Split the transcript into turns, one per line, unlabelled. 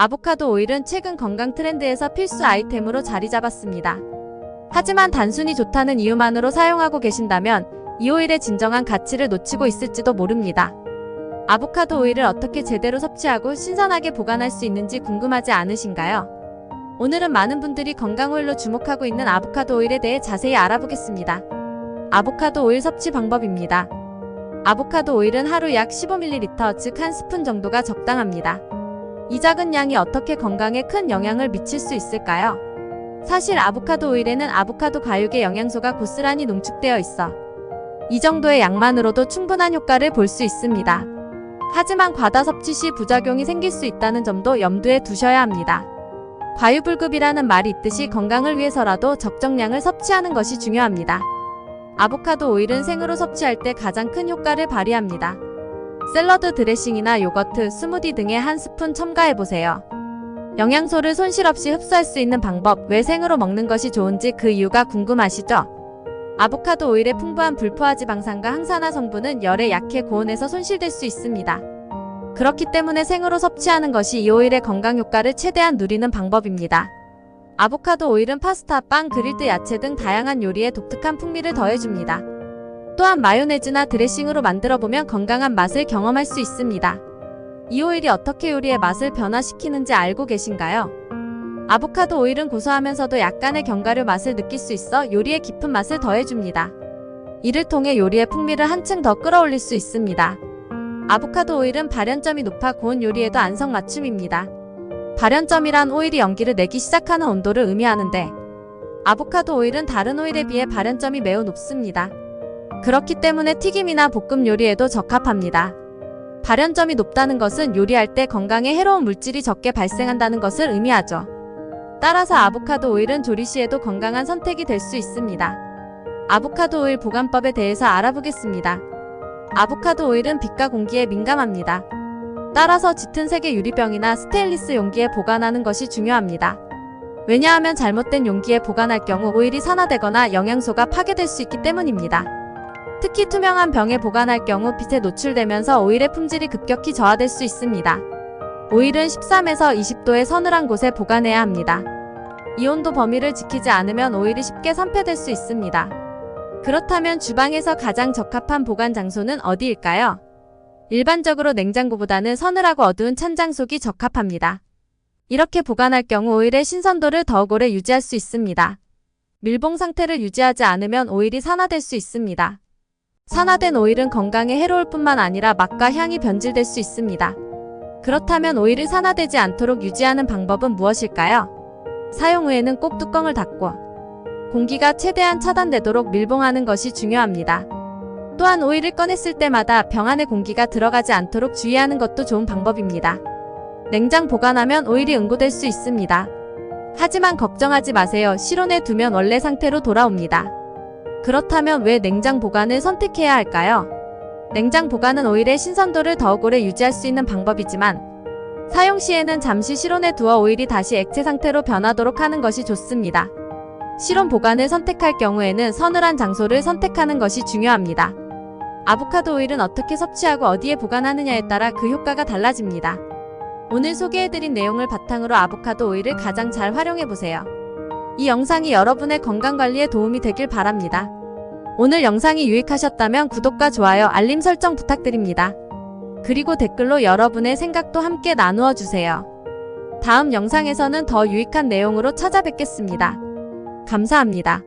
아보카도 오일은 최근 건강 트렌드에서 필수 아이템으로 자리 잡았습니다. 하지만 단순히 좋다는 이유만으로 사용하고 계신다면 이 오일의 진정한 가치를 놓치고 있을지도 모릅니다. 아보카도 오일을 어떻게 제대로 섭취하고 신선하게 보관할 수 있는지 궁금하지 않으신가요? 오늘은 많은 분들이 건강 오일로 주목하고 있는 아보카도 오일에 대해 자세히 알아보겠습니다. 아보카도 오일 섭취 방법입니다. 아보카도 오일은 하루 약 15ml, 즉 1스푼 정도가 적당합니다. 이 작은 양이 어떻게 건강에 큰 영향을 미칠 수 있을까요? 사실 아보카도 오일에는 아보카도 과육의 영양소가 고스란히 농축되어 있어 이 정도의 양만으로도 충분한 효과를 볼 수 있습니다. 하지만 과다 섭취 시 부작용이 생길 수 있다는 점도 염두에 두셔야 합니다. 과유불급이라는 말이 있듯이 건강을 위해서라도 적정량을 섭취하는 것이 중요합니다. 아보카도 오일은 생으로 섭취할 때 가장 큰 효과를 발휘합니다. 샐러드 드레싱이나 요거트, 스무디 등에 1스푼 첨가해보세요. 영양소를 손실 없이 흡수할 수 있는 방법, 왜 생으로 먹는 것이 좋은지 그 이유가 궁금하시죠? 아보카도 오일의 풍부한 불포화지방산과 항산화 성분은 열에 약해 고온에서 손실될 수 있습니다. 그렇기 때문에 생으로 섭취하는 것이 이 오일의 건강 효과를 최대한 누리는 방법입니다. 아보카도 오일은 파스타, 빵, 그릴드 야채 등 다양한 요리에 독특한 풍미를 더해줍니다. 또한 마요네즈나 드레싱으로 만들어보면 건강한 맛을 경험할 수 있습니다. 이 오일이 어떻게 요리의 맛을 변화시키는지 알고 계신가요? 아보카도 오일은 고소하면서도 약간의 견과류 맛을 느낄 수 있어 요리의 깊은 맛을 더해줍니다. 이를 통해 요리의 풍미를 한층 더 끌어올릴 수 있습니다. 아보카도 오일은 발연점이 높아 고온 요리에도 안성맞춤입니다. 발연점이란 오일이 연기를 내기 시작하는 온도를 의미하는데 아보카도 오일은 다른 오일에 비해 발연점이 매우 높습니다. 그렇기 때문에 튀김이나 볶음 요리에도 적합합니다. 발연점이 높다는 것은 요리할 때 건강에 해로운 물질이 적게 발생한다는 것을 의미하죠. 따라서 아보카도 오일은 조리 시에도 건강한 선택이 될 수 있습니다. 아보카도 오일 보관법에 대해서 알아보겠습니다. 아보카도 오일은 빛과 공기에 민감합니다. 따라서 짙은 색의 유리병이나 스테인리스 용기에 보관하는 것이 중요합니다. 왜냐하면 잘못된 용기에 보관할 경우 오일이 산화되거나 영양소가 파괴될 수 있기 때문입니다. 특히 투명한 병에 보관할 경우 빛에 노출되면서 오일의 품질이 급격히 저하될 수 있습니다. 오일은 13에서 20도의 서늘한 곳에 보관해야 합니다. 이 온도 범위를 지키지 않으면 오일이 쉽게 산패될 수 있습니다. 그렇다면 주방에서 가장 적합한 보관 장소는 어디일까요? 일반적으로 냉장고보다는 서늘하고 어두운 찬장 속이 적합합니다. 이렇게 보관할 경우 오일의 신선도를 더욱 오래 유지할 수 있습니다. 밀봉 상태를 유지하지 않으면 오일이 산화될 수 있습니다. 산화된 오일은 건강에 해로울 뿐만 아니라 맛과 향이 변질될 수 있습니다. 그렇다면 오일을 산화되지 않도록 유지하는 방법은 무엇일까요? 사용 후에는 꼭 뚜껑을 닫고 공기가 최대한 차단되도록 밀봉하는 것이 중요합니다. 또한 오일을 꺼냈을 때마다 병 안에 공기가 들어가지 않도록 주의하는 것도 좋은 방법입니다. 냉장 보관하면 오일이 응고될 수 있습니다. 하지만 걱정하지 마세요. 실온에 두면 원래 상태로 돌아옵니다. 그렇다면 왜 냉장 보관을 선택해야 할까요? 냉장 보관은 오일의 신선도를 더욱 오래 유지할 수 있는 방법이지만 사용 시에는 잠시 실온에 두어 오일이 다시 액체 상태로 변하도록 하는 것이 좋습니다. 실온 보관을 선택할 경우에는 서늘한 장소를 선택하는 것이 중요합니다. 아보카도 오일은 어떻게 섭취하고 어디에 보관하느냐에 따라 그 효과가 달라집니다. 오늘 소개해드린 내용을 바탕으로 아보카도 오일을 가장 잘 활용해보세요. 이 영상이 여러분의 건강관리에 도움이 되길 바랍니다. 오늘 영상이 유익하셨다면 구독과 좋아요, 알림 설정 부탁드립니다. 그리고 댓글로 여러분의 생각도 함께 나누어 주세요. 다음 영상에서는 더 유익한 내용으로 찾아뵙겠습니다. 감사합니다.